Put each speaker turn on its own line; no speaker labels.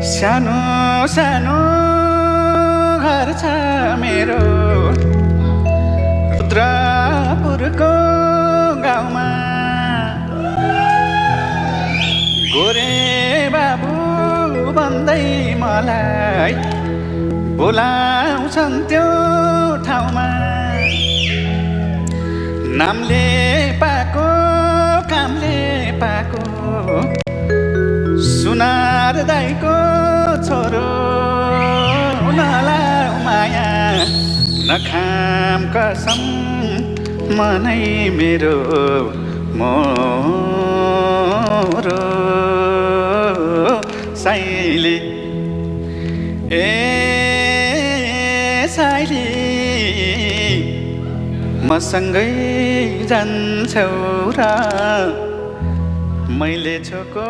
सानो सानो घर छ मेरो रुद्रपुरको गाउँमा गोरे बाबु भन्दै मलाई बोलाउँछन् त्यो ठाउँमा नामले पाएको कामले पाएको सुनार दाइको छोरो नलाउ माया नखाम कसम मनै मेरो मोरो साइली ए साइली मसँगै जान्छौ र मैले छोको